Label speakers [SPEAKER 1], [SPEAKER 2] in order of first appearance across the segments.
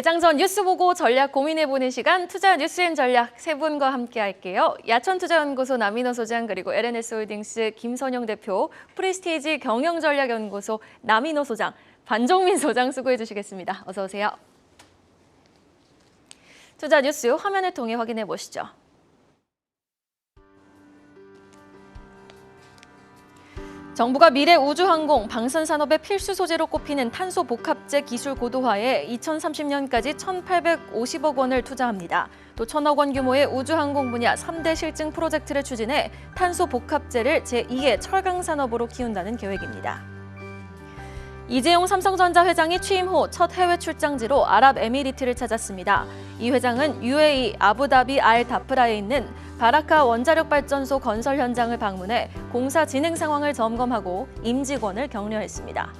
[SPEAKER 1] 매장 전 뉴스 보고 전략 고민해보는 시간 투자 뉴스앤 전략 세 분과 함께 할게요. 야천투자연구소 남인호 소장 그리고 LNS홀딩스 김선영 대표, 프리스티지 경영전략연구소 남인호 소장, 반종민 소장 수고해 주시겠습니다. 어서 오세요. 투자 뉴스 화면을 통해 확인해 보시죠. 정부가 미래 우주항공, 방산산업의 필수 소재로 꼽히는 탄소 복합재 기술 고도화에 2030년까지 1,850억 원을 투자합니다. 또 1,000억 원 규모의 우주항공 분야 3대 실증 프로젝트를 추진해 탄소 복합재를 제2의 철강산업으로 키운다는 계획입니다. 이재용 삼성전자 회장이 취임 후 첫 해외 출장지로 아랍에미리트를 찾았습니다. 이 회장은 UAE 아부다비 알-다프라에 있는 바라카 원자력발전소 건설 현장을 방문해 공사 진행 상황을 점검하고 임직원을 격려했습니다.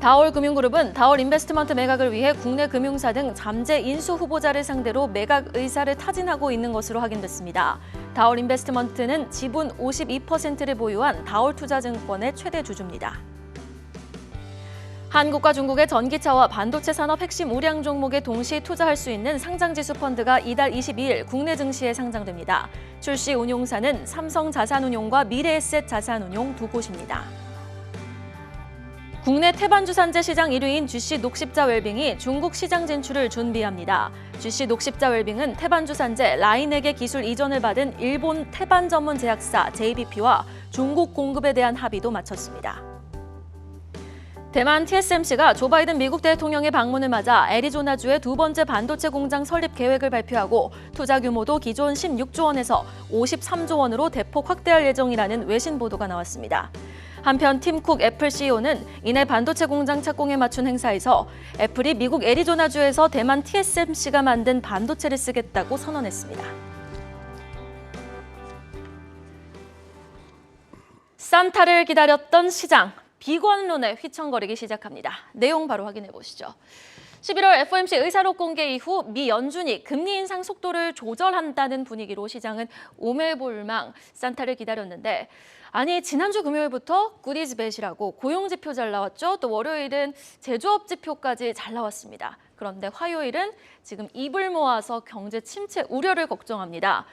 [SPEAKER 1] 다올금융그룹은 다올인베스트먼트 매각을 위해 국내 금융사 등 잠재 인수 후보자를 상대로 매각 의사를 타진하고 있는 것으로 확인됐습니다. 다올인베스트먼트는 지분 52%를 보유한 다올투자증권의 최대 주주입니다. 한국과 중국의 전기차와 반도체 산업 핵심 우량 종목에 동시 투자할 수 있는 상장지수 펀드가 이달 22일 국내 증시에 상장됩니다. 출시 운용사는 삼성자산운용과 미래에셋 자산운용 두 곳입니다. 국내 태반주산재 시장 1위인 GC 녹십자 웰빙이 중국 시장 진출을 준비합니다. GC 녹십자 웰빙은 태반주산재 라인에게 기술 이전을 받은 일본 태반 전문 제약사 JBP와 중국 공급에 대한 합의도 마쳤습니다. 대만 TSMC가 조 바이든 미국 대통령의 방문을 맞아 애리조나주의 두 번째 반도체 공장 설립 계획을 발표하고 투자 규모도 기존 16조 원에서 53조 원으로 대폭 확대할 예정이라는 외신 보도가 나왔습니다. 한편 팀 쿡 애플 CEO는 이내 반도체 공장 착공에 맞춘 행사에서 애플이 미국 애리조나주에서 대만 TSMC가 만든 반도체를 쓰겠다고 선언했습니다. 산타를 기다렸던 시장. 비관론에 휘청거리기 시작합니다. 내용 바로 확인해 보시죠. 11월 FOMC 의사록 공개 이후 미 연준이 금리 인상 속도를 조절한다는 분위기로 시장은 오매불망 산타를 기다렸는데 아니 지난주 금요일부터 굿이즈벳이라고 고용지표 잘 나왔죠. 또 월요일은 제조업 지표까지 잘 나왔습니다. 그런데 화요일은 지금 입을 모아서 경제 침체 우려를 걱정합니다.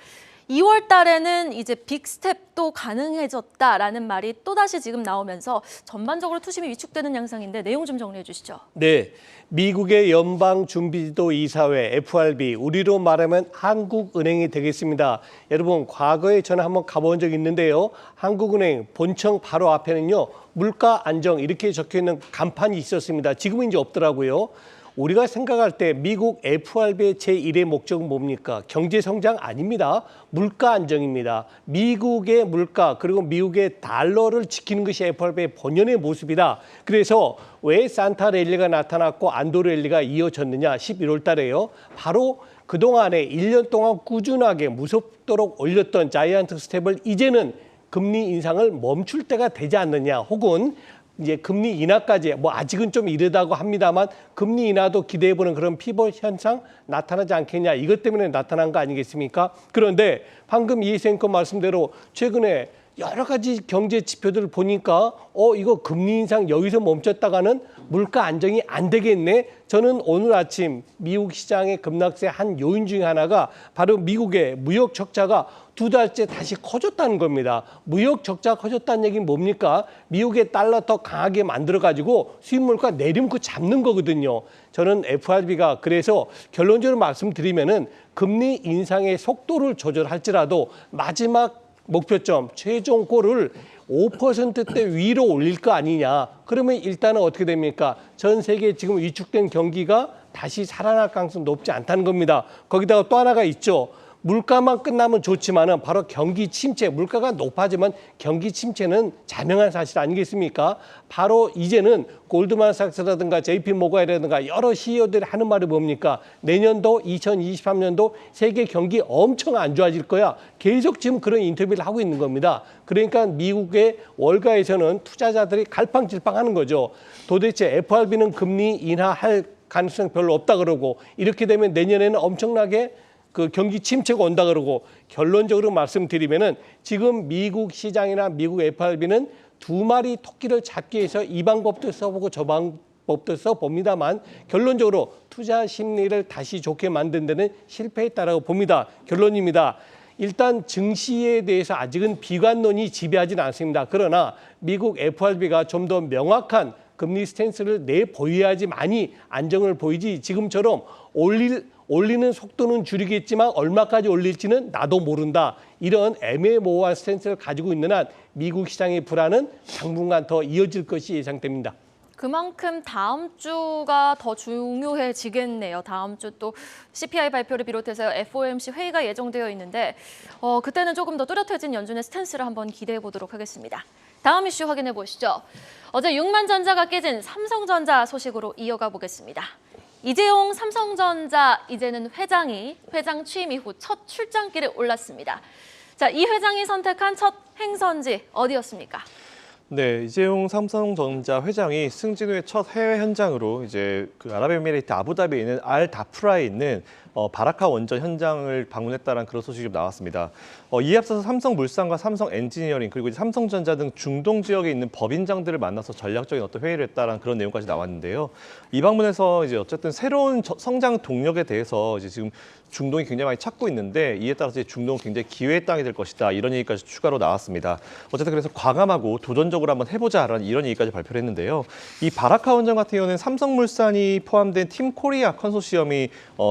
[SPEAKER 1] 2월 달에는 이제 빅스텝도 가능해졌다라는 말이 또다시 지금 나오면서 전반적으로 투심이 위축되는 양상인데 내용 좀 정리해 주시죠.
[SPEAKER 2] 네, 미국의 연방준비제도 이사회 FRB, 우리로 말하면 한국은행이 되겠습니다. 여러분, 과거에 저는 한번 가본 적이 있는데요. 한국은행 본청 바로 앞에는요. 물가 안정 이렇게 적혀있는 간판이 있었습니다. 지금은 이제 없더라고요. 우리가 생각할 때 미국 FRB의 제1의 목적은 뭡니까? 경제 성장 아닙니다. 물가 안정입니다. 미국의 물가 그리고 미국의 달러를 지키는 것이 FRB의 본연의 모습이다. 그래서 왜 산타 랠리가 나타났고 안도 랠리가 이어졌느냐 11월 달에요. 바로 그동안에 1년 동안 꾸준하게 무섭도록 올렸던 자이언트 스텝을 이제는 금리 인상을 멈출 때가 되지 않느냐 혹은 이제 금리 인하까지 뭐 아직은 좀 이르다고 합니다만 금리 인하도 기대해보는 그런 피벗 현상 나타나지 않겠냐 이것 때문에 나타난 거 아니겠습니까? 그런데 방금 이해생커 말씀대로 최근에 여러 가지 경제 지표들을 보니까 이거 금리 인상 여기서 멈췄다가는 물가 안정이 안 되겠네. 저는 오늘 아침 미국 시장의 급락세 한 요인 중에 하나가 바로 미국의 무역 적자가 2달째 다시 커졌다는 겁니다. 무역 적자가 커졌다는 얘기는 뭡니까? 미국의 달러 더 강하게 만들어가지고 수입 물가 내림고 잡는 거거든요. 저는 FRB가 그래서 결론적으로 말씀드리면은 금리 인상의 속도를 조절할지라도 마지막 목표점 최종골을 5%대 위로 올릴 거 아니냐. 그러면 일단은 어떻게 됩니까? 전 세계 지금 위축된 경기가 다시 살아날 가능성이 높지 않다는 겁니다. 거기다가 또 하나가 있죠. 물가만 끝나면 좋지만은 바로 경기 침체, 물가가 높아지면 경기 침체는 자명한 사실 아니겠습니까? 바로 이제는 골드만삭스라든가 JP모건이라든가 여러 CEO들이 하는 말이 뭡니까? 내년도 2023년도 세계 경기 엄청 안 좋아질 거야. 계속 지금 그런 인터뷰를 하고 있는 겁니다. 그러니까 미국의 월가에서는 투자자들이 갈팡질팡하는 거죠. 도대체 FRB는 금리 인하할 가능성 별로 없다 그러고 이렇게 되면 내년에는 엄청나게 그 경기 침체가 온다 그러고 결론적으로 말씀드리면은 지금 미국 시장이나 미국 FRB는 두 마리 토끼를 잡기 위해서 이 방법도 써보고 저 법도 써봅니다만 결론적으로 투자 심리를 다시 좋게 만든 데는 실패했다라고 봅니다. 결론입니다. 일단 증시에 대해서 아직은 비관론이 지배하지는 않습니다. 그러나 미국 FRB가 좀 더 명확한 금리 스탠스를 내보여야지만이 안정을 보이지 지금처럼 올리는 속도는 줄이겠지만 얼마까지 올릴지는 나도 모른다. 이런 애매모호한 스탠스를 가지고 있는 한 미국 시장의 불안은 당분간 더 이어질 것이 예상됩니다.
[SPEAKER 1] 그만큼 다음 주가 더 중요해지겠네요. 다음 주 또 CPI 발표를 비롯해서 FOMC 회의가 예정되어 있는데 그때는 조금 더 뚜렷해진 연준의 스탠스를 한번 기대해 보도록 하겠습니다. 다음 이슈 확인해 보시죠. 어제 6만 전자가 깨진 삼성전자 소식으로 이어가 보겠습니다. 이재용 삼성전자 이제는 회장 취임 이후 첫 출장길에 올랐습니다. 자, 이 회장이 선택한 첫 행선지 어디였습니까?
[SPEAKER 3] 네, 이재용 삼성전자 회장이 승진 후의 첫 해외 현장으로 이제 그 아랍에미레이트 아부다비에 있는 알 다프라에 있는 바라카 원전 현장을 방문했다는 그런 소식이 좀 나왔습니다. 이에 앞서서 삼성물산과 삼성엔지니어링 그리고 이제 삼성전자 등 중동 지역에 있는 법인장들을 만나서 전략적인 어떤 회의를 했다는 그런 내용까지 나왔는데요. 이 방문에서 이제 어쨌든 새로운 성장 동력에 대해서 이제 지금 중동이 굉장히 많이 찾고 있는데 이에 따라서 이제 중동은 굉장히 기회의 땅이 될 것이다 이런 얘기까지 추가로 나왔습니다. 어쨌든 그래서 과감하고 도전적으로 한번 해보자라는 이런 얘기까지 발표를 했는데요. 이 바라카 원전 같은 경우는 삼성물산이 포함된 팀 코리아 컨소시엄이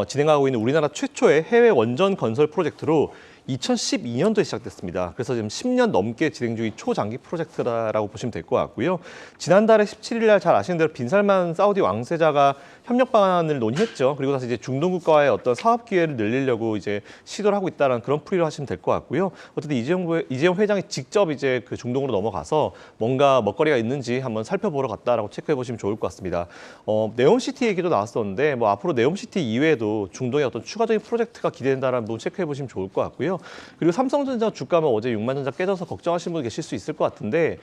[SPEAKER 3] 진행하고 있는 우리나라 최초의 해외 원전 건설 프로젝트로 2012년도에 시작됐습니다. 그래서 지금 10년 넘게 진행 중인 초장기 프로젝트라고 보시면 될 것 같고요. 지난달에 17일 날 잘 아시는 대로 빈살만 사우디 왕세자가 협력 방안을 논의했죠. 그리고 나서 이제 중동 국가의 어떤 사업 기회를 늘리려고 이제 시도를 하고 있다는 그런 풀이로 하시면 될 것 같고요. 어쨌든 이재용 회장이 직접 이제 그 중동으로 넘어가서 뭔가 먹거리가 있는지 한번 살펴보러 갔다라고 체크해 보시면 좋을 것 같습니다. 네옴시티 얘기도 나왔었는데 뭐 앞으로 네옴시티 이외에도 중동의 어떤 추가적인 프로젝트가 기대된다라는 부분 체크해 보시면 좋을 것 같고요. 그리고 삼성전자 주가는 어제 6만 전자 깨져서 걱정하시는 분 계실 수 있을 것 같은데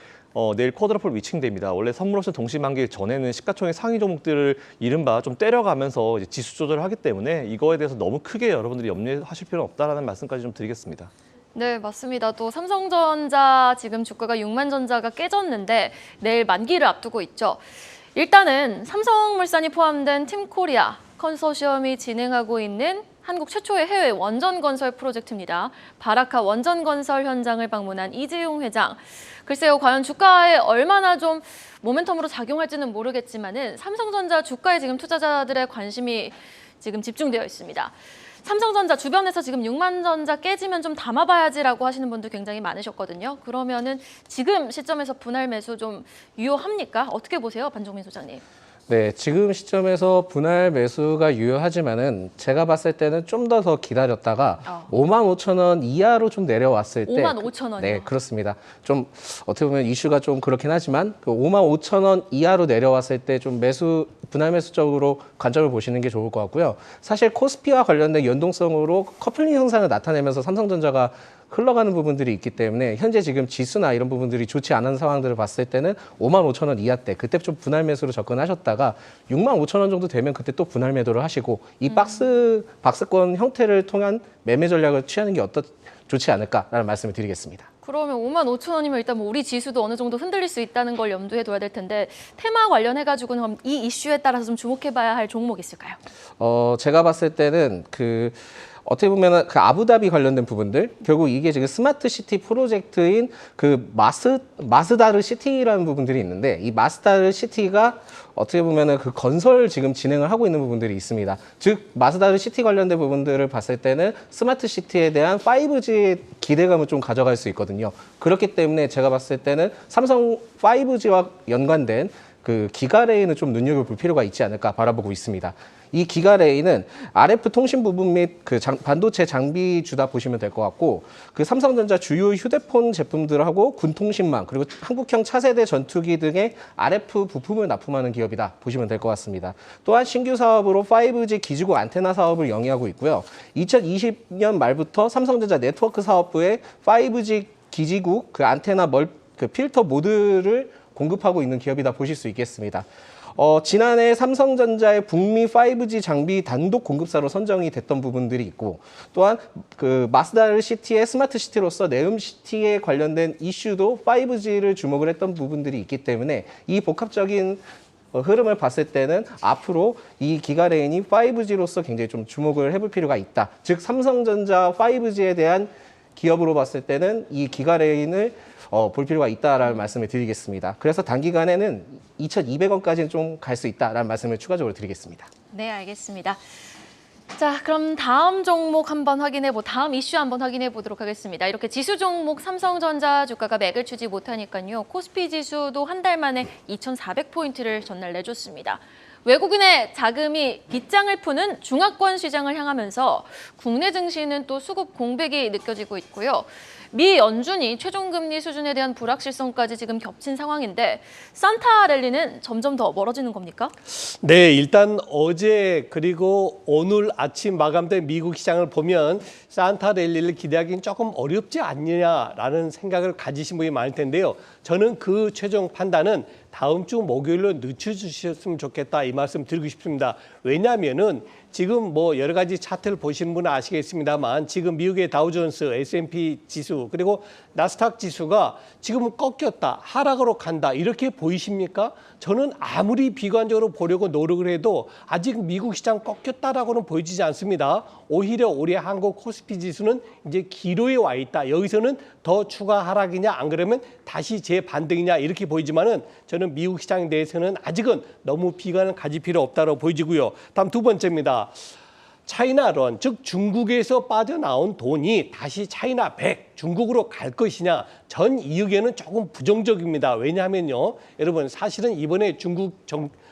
[SPEAKER 3] 내일 쿼드러플 위칭됩니다. 원래 선물옵션 동시만기 전에는 시가총액 상위 종목들을 이른바 좀 때려가면서 이제 지수 조절을 하기 때문에 이거에 대해서 너무 크게 여러분들이 염려하실 필요는 없다라는 말씀까지 좀 드리겠습니다.
[SPEAKER 1] 네, 맞습니다. 또 삼성전자 지금 주가가 6만 전자가 깨졌는데 내일 만기를 앞두고 있죠. 일단은 삼성물산이 포함된 팀코리아 컨소시엄이 진행하고 있는 한국 최초의 해외 원전 건설 프로젝트입니다. 바라카 원전 건설 현장을 방문한 이재용 회장. 글쎄요, 과연 주가에 얼마나 좀 모멘텀으로 작용할지는 모르겠지만은 삼성전자 주가에 지금 투자자들의 관심이 지금 집중되어 있습니다. 삼성전자 주변에서 지금 6만 전자 깨지면 좀 담아봐야지라고 하시는 분들 굉장히 많으셨거든요. 그러면은 지금 시점에서 분할 매수 좀 유효합니까? 어떻게 보세요, 반종민 소장님?
[SPEAKER 4] 네, 지금 시점에서 분할 매수가 유효하지만은 제가 봤을 때는 좀 더 기다렸다가 55,000원 이하로 좀 내려왔을 때
[SPEAKER 1] 55,000원이요?
[SPEAKER 4] 네, 그렇습니다. 좀 어떻게 보면 이슈가 좀 그렇긴 하지만 그 55,000원 이하로 내려왔을 때 좀 분할 매수 쪽으로 관점을 보시는 게 좋을 것 같고요. 사실 코스피와 관련된 연동성으로 커플링 현상을 나타내면서 삼성전자가 흘러가는 부분들이 있기 때문에 현재 지금 지수나 이런 부분들이 좋지 않은 상황들을 봤을 때는 55,000원 이하 때 그때 좀 분할 매수로 접근하셨다가 65,000원 정도 되면 그때 또 분할 매도를 하시고 이 박스권 형태를 통한 매매 전략을 취하는 게 좋지 않을까라는 말씀을 드리겠습니다.
[SPEAKER 1] 그러면 55,000원이면 일단 뭐 우리 지수도 어느 정도 흔들릴 수 있다는 걸 염두에 둬야 될 텐데 테마 관련해가지고는 그럼 이 이슈에 따라서 좀 주목해봐야 할 종목 있을까요?
[SPEAKER 4] 제가 봤을 때는 어떻게 보면은 그 아부다비 관련된 부분들 결국 이게 지금 스마트 시티 프로젝트인 그 마스다르 시티라는 부분들이 있는데 이 마스다르 시티가 어떻게 보면은 그 건설 지금 진행을 하고 있는 부분들이 있습니다. 즉 마스다르 시티 관련된 부분들을 봤을 때는 스마트 시티에 대한 5G 기대감을 좀 가져갈 수 있거든요. 그렇기 때문에 제가 봤을 때는 삼성 5G와 연관된 그 기가레이는 좀 눈여겨볼 필요가 있지 않을까 바라보고 있습니다. 이 기가레이는 RF 통신 부분 및 그 반도체 장비 주다 보시면 될 것 같고 그 삼성전자 주요 휴대폰 제품들하고 군통신망 그리고 한국형 차세대 전투기 등의 RF 부품을 납품하는 기업이다 보시면 될 것 같습니다. 또한 신규 사업으로 5G 기지국 안테나 사업을 영위하고 있고요. 2020년 말부터 삼성전자 네트워크 사업부에 5G 기지국 그 안테나 그 필터 모듈을 공급하고 있는 기업이다 보실 수 있겠습니다. 지난해 삼성전자의 북미 5G 장비 단독 공급사로 선정이 됐던 부분들이 있고 또한 그 마스다르 시티의 스마트 시티로서 네옴시티에 관련된 이슈도 5G를 주목을 했던 부분들이 있기 때문에 이 복합적인 흐름을 봤을 때는 앞으로 이 기가레인이 5G로서 굉장히 좀 주목을 해볼 필요가 있다. 즉 삼성전자 5G에 대한 기업으로 봤을 때는 이 기가레인을 볼 필요가 있다라는 말씀을 드리겠습니다. 그래서 단기간에는 2,200원까지는 좀 갈 수 있다라는 말씀을 추가적으로 드리겠습니다.
[SPEAKER 1] 네, 알겠습니다. 자, 그럼 다음 종목 한번 다음 이슈 한번 확인해 보도록 하겠습니다. 이렇게 지수 종목 삼성전자 주가가 맥을 추지 못하니까요. 코스피 지수도 한 달 만에 2,400포인트를 전날 내줬습니다. 외국인의 자금이 빗장을 푸는 중화권 시장을 향하면서 국내 증시는 또 수급 공백이 느껴지고 있고요. 미 연준이 최종금리 수준에 대한 불확실성까지 지금 겹친 상황인데 산타 랠리는 점점 더 멀어지는 겁니까?
[SPEAKER 2] 네, 일단 어제 그리고 오늘 아침 마감된 미국 시장을 보면 산타 랠리를 기대하기는 조금 어렵지 않느냐라는 생각을 가지신 분이 많을 텐데요. 저는 그 최종 판단은 다음 주 목요일로 늦춰주셨으면 좋겠다 이 말씀 드리고 싶습니다. 왜냐하면은 지금 뭐 여러 가지 차트를 보시는 분은 아시겠습니다만 지금 미국의 다우존스, S&P 지수 그리고 나스닥 지수가 지금은 꺾였다, 하락으로 간다 이렇게 보이십니까? 저는 아무리 비관적으로 보려고 노력을 해도 아직 미국 시장 꺾였다라고는 보여지지 않습니다. 오히려 올해 한국 코스피 지수는 이제 기로에 와 있다. 여기서는 더 추가 하락이냐 안 그러면 다시 재반등이냐 이렇게 보이지만은 저는 미국 시장에 대해서는 아직은 너무 비관을 가질 필요 없다고 보여지고요. 다음 두 번째입니다. 차이나론, 즉 중국에서 빠져나온 돈이 다시 차이나 100, 중국으로 갈 것이냐 전 이 의견은 조금 부정적입니다. 왜냐하면요. 여러분 사실은 이번에 중국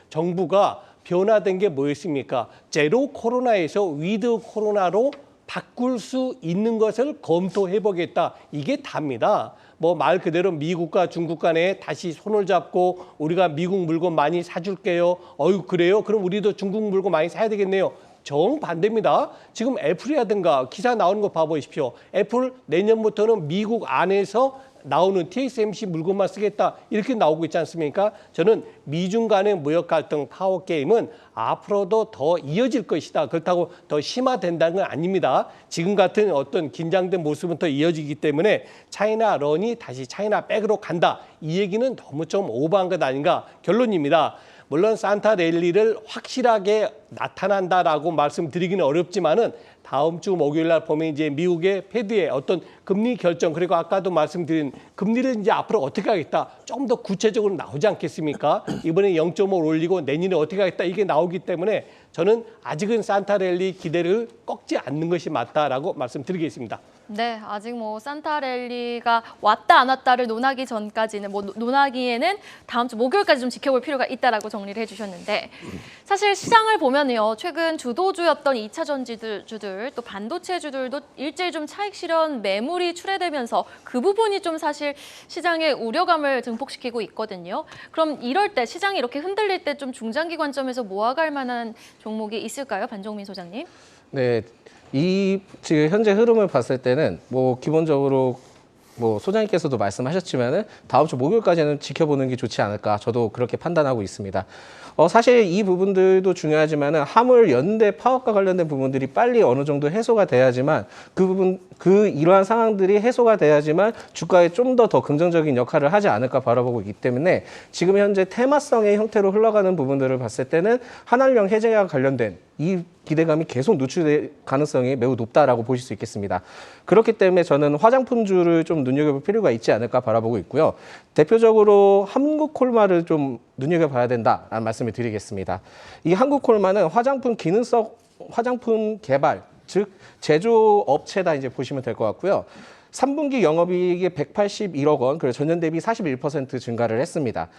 [SPEAKER 2] 정부가 변화된 게 뭐였습니까? 제로 코로나에서 위드 코로나로 바꿀 수 있는 것을 검토해보겠다. 이게 답니다. 뭐 말 그대로 미국과 중국 간에 다시 손을 잡고 우리가 미국 물건 많이 사줄게요. 어유 그래요? 그럼 우리도 중국 물건 많이 사야 되겠네요. 정반대입니다. 지금 애플이라든가 기사 나오는 거 봐보십시오. 애플 내년부터는 미국 안에서 나오는 TSMC 물건만 쓰겠다 이렇게 나오고 있지 않습니까? 저는 미중 간의 무역 갈등 파워 게임은 앞으로도 더 이어질 것이다. 그렇다고 더 심화된다는 건 아닙니다. 지금 같은 어떤 긴장된 모습은 더 이어지기 때문에 차이나 런이 다시 차이나 백으로 간다. 이 얘기는 너무 좀 오버한 것 아닌가 결론입니다. 물론 산타 랠리를 확실하게 나타난다라고 말씀드리기는 어렵지만은 다음 주 목요일 날 보면 이제 미국의 패드의 어떤 금리 결정 그리고 아까도 말씀드린 금리를 이제 앞으로 어떻게 하겠다 좀 더 구체적으로 나오지 않겠습니까? 이번에 0.5 올리고 내년에 어떻게 하겠다 이게 나오기 때문에 저는 아직은 산타 랠리 기대를 꺾지 않는 것이 맞다라고 말씀드리겠습니다.
[SPEAKER 1] 네, 아직 뭐 산타 랠리가 왔다 안 왔다를 논하기 전까지는 논하기에는 다음 주 목요일까지 좀 지켜볼 필요가 있다라고 정리를 해주셨는데 사실 시장을 보면요 최근 주도주였던 2차 전지주들 또 반도체주들도 일제히 좀 차익 실현 매물이 출회되면서 그 부분이 좀 사실 시장의 우려감을 증폭시키고 있거든요. 그럼 이럴 때 시장이 이렇게 흔들릴 때 좀 중장기 관점에서 모아갈 만한 종목이 있을까요, 반종민 소장님?
[SPEAKER 4] 네, 이 지금 현재 흐름을 봤을 때는 뭐 기본적으로 뭐 소장님께서도 말씀하셨지만은 다음 주 목요일까지는 지켜보는 게 좋지 않을까 저도 그렇게 판단하고 있습니다. 사실 이 부분들도 중요하지만은 화물 연대 파업과 관련된 부분들이 빨리 어느 정도 해소가 돼야지만 이러한 상황들이 해소가 돼야지만 주가에 좀 더 긍정적인 역할을 하지 않을까 바라보고 있기 때문에 지금 현재 테마성의 형태로 흘러가는 부분들을 봤을 때는 한알령 해제와 관련된 이 기대감이 계속 노출될 가능성이 매우 높다라고 보실 수 있겠습니다. 그렇기 때문에 저는 화장품주를 좀 눈여겨볼 필요가 있지 않을까 바라보고 있고요. 대표적으로 한국콜마를 좀 눈여겨봐야 된다라는 말씀을 드리겠습니다. 이 한국콜마는 화장품 기능성 화장품 개발, 즉 제조업체다 이제 보시면 될 것 같고요. 3분기 영업이익이 181억 원, 그리고 전년 대비 41% 증가를 했습니다.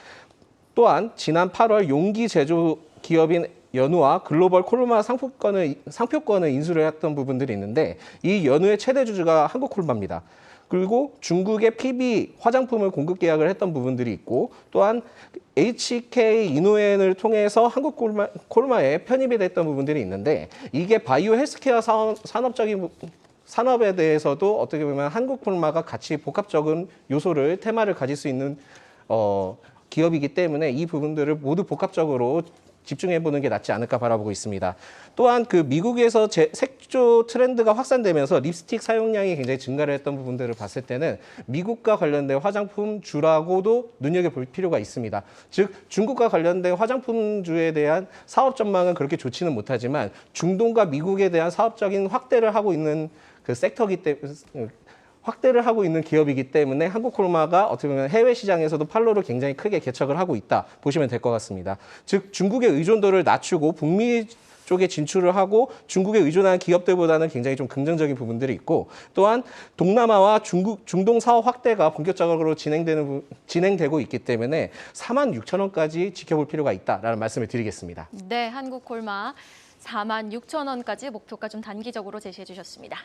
[SPEAKER 4] 또한 지난 8월 용기 제조 기업인 연우와 글로벌 콜마 상표권을 인수를 했던 부분들이 있는데 이 연우의 최대 주주가 한국콜마입니다. 그리고 중국의 PB 화장품을 공급 계약을 했던 부분들이 있고 또한 HK 이노엔을 통해서 한국콜마에 편입이 됐던 부분들이 있는데 이게 바이오 헬스케어 산업에 대해서도 어떻게 보면 한국콜마가 같이 복합적인 요소를 테마를 가질 수 있는 기업이기 때문에 이 부분들을 모두 복합적으로 집중해보는 게 낫지 않을까 바라보고 있습니다. 또한 그 미국에서 색조 트렌드가 확산되면서 립스틱 사용량이 굉장히 증가를 했던 부분들을 봤을 때는 미국과 관련된 화장품주라고도 눈여겨볼 필요가 있습니다. 즉 중국과 관련된 화장품주에 대한 사업 전망은 그렇게 좋지는 못하지만 중동과 미국에 대한 사업적인 확대를 하고 있는 그 섹터기 때문에 확대를 하고 있는 기업이기 때문에 한국콜마가 어떻게 보면 해외 시장에서도 판로를 굉장히 크게 개척을 하고 있다 보시면 될 것 같습니다. 즉 중국의 의존도를 낮추고 북미 쪽에 진출을 하고 중국에 의존하는 기업들보다는 굉장히 좀 긍정적인 부분들이 있고 또한 동남아와 중동 사업 확대가 본격적으로 진행되고 있기 때문에 46,000원까지 지켜볼 필요가 있다라는 말씀을 드리겠습니다.
[SPEAKER 1] 네, 한국콜마 46,000원까지 목표가 좀 단기적으로 제시해 주셨습니다.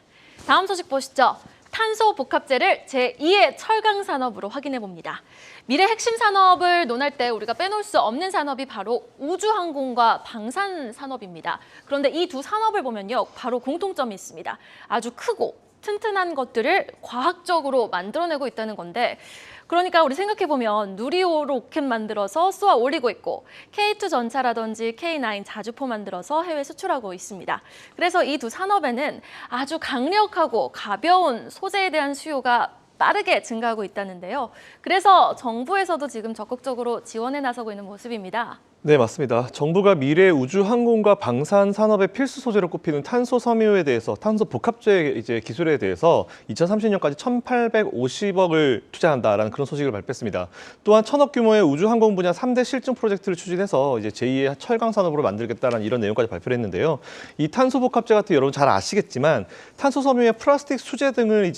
[SPEAKER 1] 다음 소식 보시죠. 탄소 복합재를 제2의 철강 산업으로 확인해 봅니다. 미래 핵심 산업을 논할 때 우리가 빼놓을 수 없는 산업이 바로 우주항공과 방산 산업입니다. 그런데 이 두 산업을 보면요, 바로 공통점이 있습니다. 아주 크고 튼튼한 것들을 과학적으로 만들어내고 있다는 건데, 그러니까 우리 생각해보면 누리호 로켓 만들어서 쏘아 올리고 있고 K2 전차라든지 K9 자주포 만들어서 해외 수출하고 있습니다. 그래서 이 두 산업에는 아주 강력하고 가벼운 소재에 대한 수요가 빠르게 증가하고 있다는데요. 그래서 정부에서도 지금 적극적으로 지원에 나서고 있는 모습입니다.
[SPEAKER 3] 네, 맞습니다. 정부가 미래 우주 항공과 방산 산업의 필수 소재로 꼽히는 탄소 섬유에 대해서 탄소 복합재 기술에 대해서 2030년까지 1,850억을 투자한다라는 그런 소식을 발표했습니다. 또한 1,000억 규모의 우주 항공 분야 3대 실증 프로젝트를 추진해서 제2의 철강 산업으로 만들겠다라는 이런 내용까지 발표를 했는데요. 이 탄소 복합재 같은 여러분 잘 아시겠지만 탄소 섬유에 플라스틱 수제 등을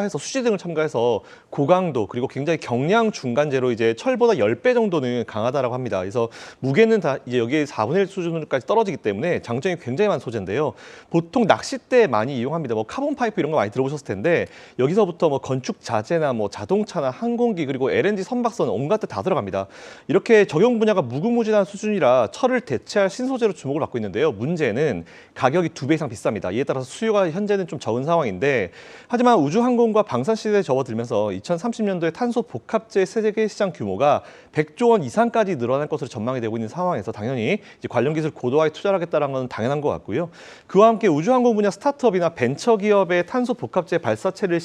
[SPEAKER 3] 수지 등을 첨가해서 고강도 그리고 굉장히 경량 중간재로 철보다 10배 정도는 강하다라고 합니다. 그래서 무게는 다 여기에 4분의 1 수준까지 떨어지기 때문에 장점이 굉장히 많은 소재인데요. 보통 낚싯대에 많이 이용합니다. 카본 파이프 이런 거 많이 들어보셨을 텐데 여기서부터 건축 자재나 자동차나 항공기 그리고 LNG 선박선 온갖 데 다 들어갑니다. 이렇게 적용 분야가 무궁무진한 수준이라 철을 대체할 신소재로 주목을 받고 있는데요. 문제는 가격이 2배 이상 비쌉니다. 이에 따라서 수요가 현재는 좀 적은 상황인데 하지만 우주항공과 방산 시대에 접어들면서 2030년도에 탄소 복합재 세계 시장 규모가 100조 원 이상까지 늘어날 것으로 전망이 되고 있는 상황에서 당연히 관련 기술 고도화에 투자를 하겠다는 건 당연한 것 같고요. 그와 함께 우주항공 분야 스타트업이나 벤처기업의 탄소 복합재 발사체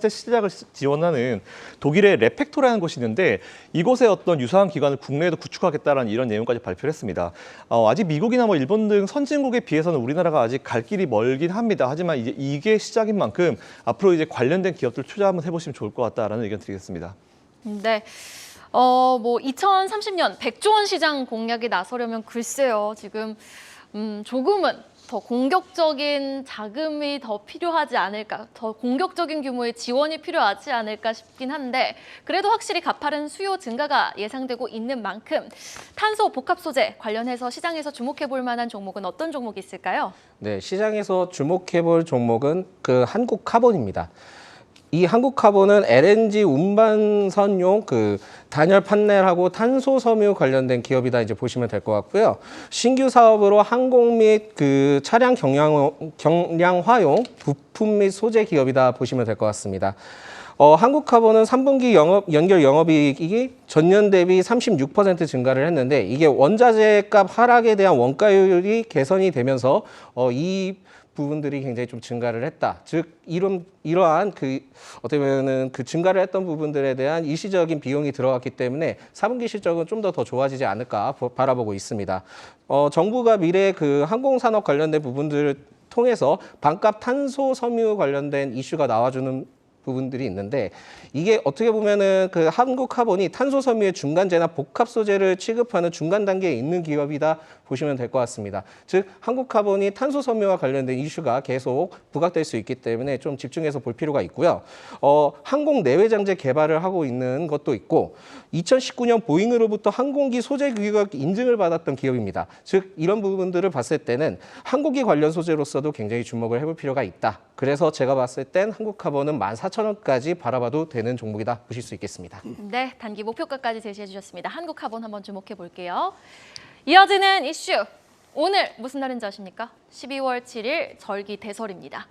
[SPEAKER 3] 시작을 지원하는 독일의 레팩토라는 곳이 있는데 이곳의 어떤 유사한 기관을 국내에도 구축하겠다는 이런 내용까지 발표를 했습니다. 아직 미국이나 일본 등 선진국에 비해서는 우리나라가 아직 갈 길이 멀긴 합니다. 하지만 이게 시작인 만큼 앞으로 관련된 기업들 투자 한번 해보시면 좋을 것 같다라는 의견 드리겠습니다.
[SPEAKER 1] 네. 2030년 100조 원 시장 공략에 나서려면 글쎄요, 지금 조금은 더 공격적인 자금이 더 필요하지 않을까, 더 공격적인 규모의 지원이 필요하지 않을까 싶긴 한데 그래도 확실히 가파른 수요 증가가 예상되고 있는 만큼 탄소 복합 소재 관련해서 시장에서 주목해 볼 만한 종목은 어떤 종목이 있을까요?
[SPEAKER 4] 네, 시장에서 주목해 볼 종목은 그 한국카본입니다. 이 한국카본은 LNG 운반선용 단열 판넬하고 탄소 섬유 관련된 기업이다 보시면 될 것 같고요. 신규 사업으로 항공 및 차량 경량화용 부품 및 소재 기업이다 보시면 될 것 같습니다. 한국카본은 3분기 연결 영업이익이 전년 대비 36% 증가를 했는데 이게 원자재 값 하락에 대한 원가율이 개선이 되면서 이 부분들이 굉장히 좀 증가를 했다. 즉 이러한 어떻게 보면은 증가를 했던 부분들에 대한 일시적인 비용이 들어갔기 때문에 4분기 실적은 좀 더 좋아지지 않을까 바라보고 있습니다. 정부가 미래 항공산업 관련된 부분들을 통해서 반값 탄소 섬유 관련된 이슈가 나와주는 부분들이 있는데 이게 어떻게 보면은 한국카본이 탄소 섬유의 중간재나 복합 소재를 취급하는 중간 단계에 있는 기업이다 보시면 될 것 같습니다. 즉 한국카본이 탄소 섬유와 관련된 이슈가 계속 부각될 수 있기 때문에 좀 집중해서 볼 필요가 있고요. 항공 내외 장재 개발을 하고 있는 것도 있고 2019년 보잉으로부터 항공기 소재 규격 인증을 받았던 기업입니다. 즉 이런 부분들을 봤을 때는 항공기 관련 소재로서도 굉장히 주목을 해볼 필요가 있다. 그래서 제가 봤을 땐 한국카본은 14,000원까지 바라봐도 되는 종목이다 보실 수 있겠습니다.
[SPEAKER 1] 네, 단기 목표가까지 제시해 주셨습니다. 한국카본 한번 주목해 볼게요. 이어지는 이슈. 오늘 무슨 날인지 아십니까? 12월 7일 절기 대설입니다.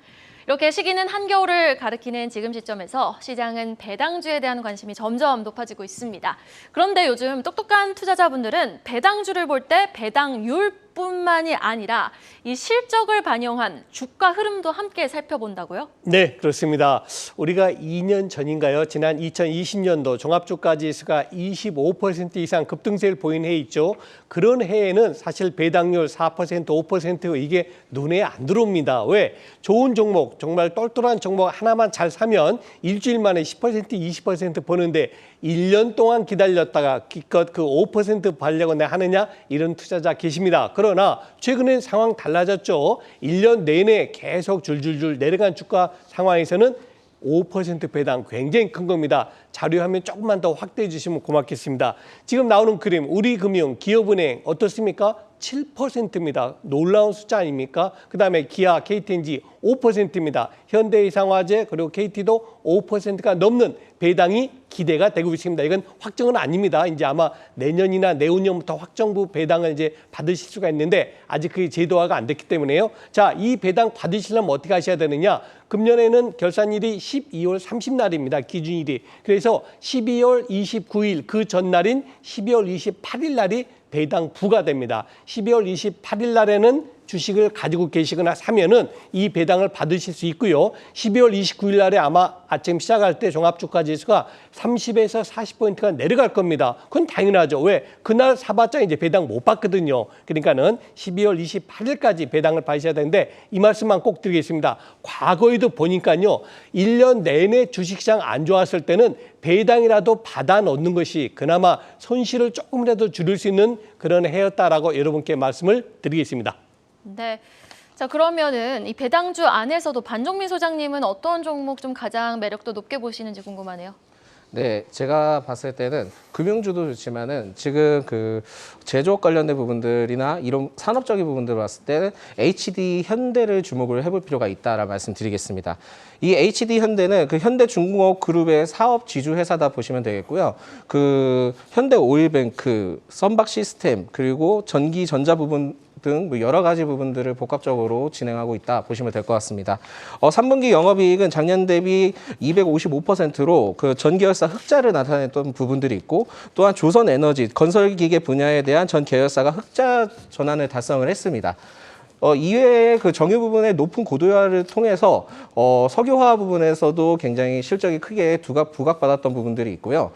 [SPEAKER 1] 이렇게 시기는 한겨울을 가리키는 지금 시점에서 시장은 배당주에 대한 관심이 점점 높아지고 있습니다. 그런데 요즘 똑똑한 투자자분들은 배당주를 볼 때 배당률뿐만이 아니라 이 실적을 반영한 주가 흐름도 함께 살펴본다고요?
[SPEAKER 2] 네, 그렇습니다. 우리가 2년 전인가요? 지난 2020년도 종합주가지수가 25% 이상 급등세를 보인 해 있죠. 그런 해에는 사실 배당률 4%, 5% 이게 눈에 안 들어옵니다. 왜? 좋은 종목, 정말 똘똘한 종목 하나만 잘 사면 일주일 만에 10%, 20% 버는데 1년 동안 기다렸다가 기껏 그 5% 벌려고 하느냐 이런 투자자 계십니다. 그러나 최근엔 상황 달라졌죠. 1년 내내 계속 줄줄줄 내려간 주가 상황에서는 5% 배당 굉장히 큰 겁니다. 자료화면 조금만 더 확대해 주시면 고맙겠습니다. 지금 나오는 그림 우리금융, 기업은행 어떻습니까? 7%입니다. 놀라운 숫자 아닙니까? 그다음에 기아, KTNG 5%입니다. 현대이상화재 그리고 KT도 5%가 넘는 배당이 기대가 되고 있습니다. 이건 확정은 아닙니다. 이제 아마 내년이나 내후년부터 확정부 배당을 이제 받으실 수가 있는데 아직 그게 제도화가 안 됐기 때문에요. 자, 이 배당 받으시려면 어떻게 하셔야 되느냐? 금년에는 결산일이 12월 30날입니다. 기준일이. 그래서 12월 29일 그 전날인 12월 28일 날이 배당 부과됩니다. 12월 28일 날에는 주식을 가지고 계시거나 사면은 이 배당을 받으실 수 있고요. 12월 29일 날에 아마 아침 시작할 때 종합주가지수가 30에서 40포인트가 내려갈 겁니다. 그건 당연하죠. 왜? 그날 사봤자 이제 배당 못 받거든요. 그러니까는 12월 28일까지 배당을 받으셔야 되는데 이 말씀만 꼭 드리겠습니다. 과거에도 보니까요. 1년 내내 주식시장 안 좋았을 때는 배당이라도 받아 넣는 것이 그나마 손실을 조금이라도 줄일 수 있는 그런 해였다라고 여러분께 말씀을 드리겠습니다.
[SPEAKER 1] 네. 자, 그러면은 이 배당주 안에서도 반종민 소장님은 어떤 종목 좀 가장 매력도 높게 보시는지 궁금하네요.
[SPEAKER 4] 네, 제가 봤을 때는 금융주도 좋지만은 지금 그 제조업 관련된 부분들이나 이런 산업적인 부분들을 봤을 때는 HD 현대를 주목을 해볼 필요가 있다라는 말씀드리겠습니다. 이 HD 현대는 그 현대중공업 그룹의 사업 지주 회사다 보시면 되겠고요. 그 현대오일뱅크, 썬박시스템 그리고 전기전자 부분 등 여러 가지 부분들을 복합적으로 진행하고 있다 보시면 될 것 같습니다. 3분기 영업이익은 작년 대비 255%로 그 전계열사 흑자를 나타냈던 부분들이 있고 또한 조선에너지, 건설기계 분야에 대한 전 계열사가 흑자 전환을 달성을 했습니다. 이외에 그 정유 부분의 높은 고도화를 통해서 석유화 부분에서도 굉장히 실적이 크게 부각받았던 부분들이 있고요.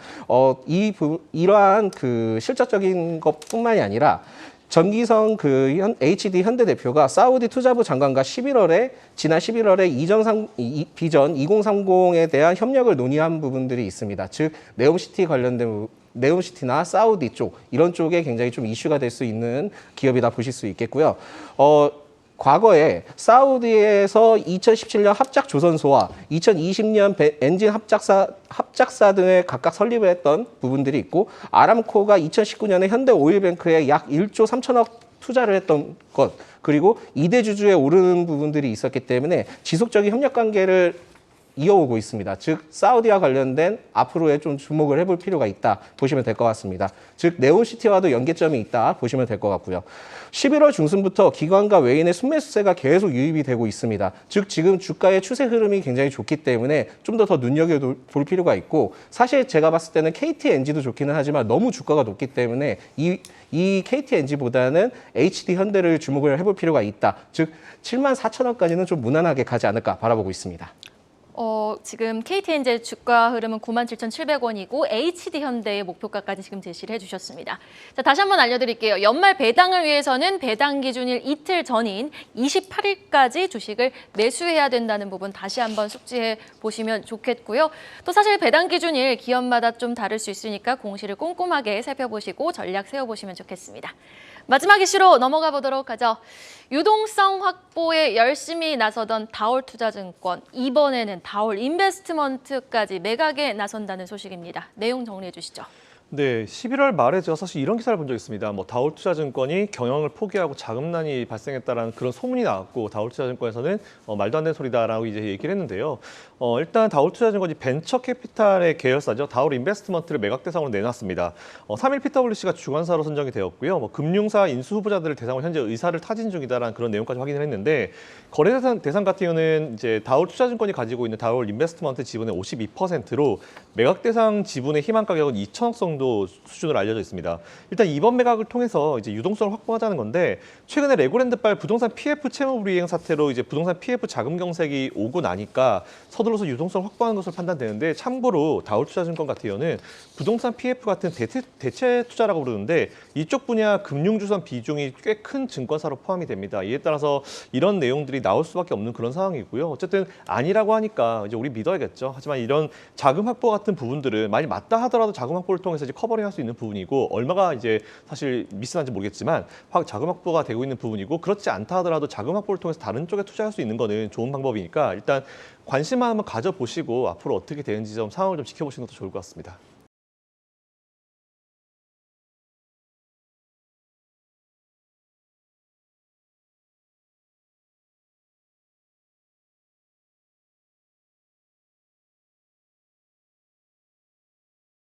[SPEAKER 4] 이러한 그 실적적인 것뿐만이 아니라 전기성 그 HD 현대 대표가 사우디 투자부 장관과 지난 11월에 비전 2030에 대한 협력을 논의한 부분들이 있습니다. 즉 네옴시티 관련된 네옴시티나 사우디 쪽 이런 쪽에 굉장히 좀 이슈가 될 수 있는 기업이다 보실 수 있겠고요. 과거에 사우디에서 2017년 합작 조선소와 2020년 엔진 합작사 등을 각각 설립을 했던 부분들이 있고 아람코가 2019년에 현대오일뱅크에 약 1조 3천억 투자를 했던 것 그리고 2대 주주에 오르는 부분들이 있었기 때문에 지속적인 협력 관계를 이어오고 있습니다. 즉 사우디와 관련된 앞으로에 좀 주목을 해볼 필요가 있다 보시면 될 것 같습니다. 즉 네온시티와도 연계점이 있다 보시면 될 것 같고요. 11월 중순부터 기관과 외인의 순매수세가 계속 유입이 되고 있습니다. 즉 지금 주가의 추세 흐름이 굉장히 좋기 때문에 좀 더 눈여겨볼 필요가 있고 사실 제가 봤을 때는 KTNG도 좋기는 하지만 너무 주가가 높기 때문에 이 KTNG보다는 HD 현대를 주목을 해볼 필요가 있다. 즉 74,000원까지는 좀 무난하게 가지 않을까 바라보고 있습니다.
[SPEAKER 1] 지금 KTNG 주가 흐름은 97,700원이고 HD 현대의 목표가까지 지금 제시를 해주셨습니다. 자, 다시 한번 알려드릴게요. 연말 배당을 위해서는 배당 기준일 이틀 전인 28일까지 주식을 매수해야 된다는 부분 다시 한번 숙지해 보시면 좋겠고요. 또 사실 배당 기준일 기업마다 좀 다를 수 있으니까 공시를 꼼꼼하게 살펴보시고 전략 세워보시면 좋겠습니다. 마지막 이슈로 넘어가 보도록 하죠. 유동성 확보에 열심히 나서던 다올투자증권, 이번에는 다올인베스트먼트까지 매각에 나선다는 소식입니다. 내용 정리해 주시죠.
[SPEAKER 3] 네, 11월 말에 제가 사실 이런 기사를 본 적이 있습니다. 뭐 다올투자증권이 경영을 포기하고 자금난이 발생했다라는 그런 소문이 나왔고 다올투자증권에서는 말도 안 되는 소리다라고 이제 얘기를 했는데요. 일단 다올투자증권이 벤처 캐피탈의 계열사죠. 다올 인베스트먼트를 매각 대상으로 내놨습니다. 3일 PwC가 주관사로 선정이 되었고요. 뭐 금융사 인수 후보자들을 대상으로 현재 의사를 타진 중이다라는 그런 내용까지 확인을 했는데 거래 대상 같은 경우는 이제 다올투자증권이 가지고 있는 다올 인베스트먼트 지분의 52%로 매각 대상 지분의 희망 가격은 2천억 정도 수준으로 알려져 있습니다. 일단 이번 매각을 통해서 이제 유동성을 확보하자는 건데 최근에 레고랜드발 부동산 PF 채무 불이행 사태로 이제 부동산 PF 자금 경색이 오고 나니까 서둘러서 유동성을 확보하는 것으로 판단되는데 참고로 다올투자증권 같은 경우는 부동산 PF 같은 대체 투자라고 부르는데 이쪽 분야 금융주선 비중이 꽤 큰 증권사로 포함이 됩니다. 이에 따라서 이런 내용들이 나올 수밖에 없는 그런 상황이고요. 어쨌든 아니라고 하니까 이제 우리 믿어야겠죠. 하지만 이런 자금 확보 같은 부분들은 만약 맞다 하더라도 자금 확보를 통해서 이제 커버링할 수 있는 부분이고 얼마가 이제 사실 미스난지 모르겠지만 자금 확보가 되고 있는 부분이고 그렇지 않다 하더라도 자금 확보를 통해서 다른 쪽에 투자할 수 있는 거는 좋은 방법이니까 일단 관심만 한번 가져보시고 앞으로 어떻게 되는지 좀 상황을 좀 지켜보시는 것도 좋을 것 같습니다.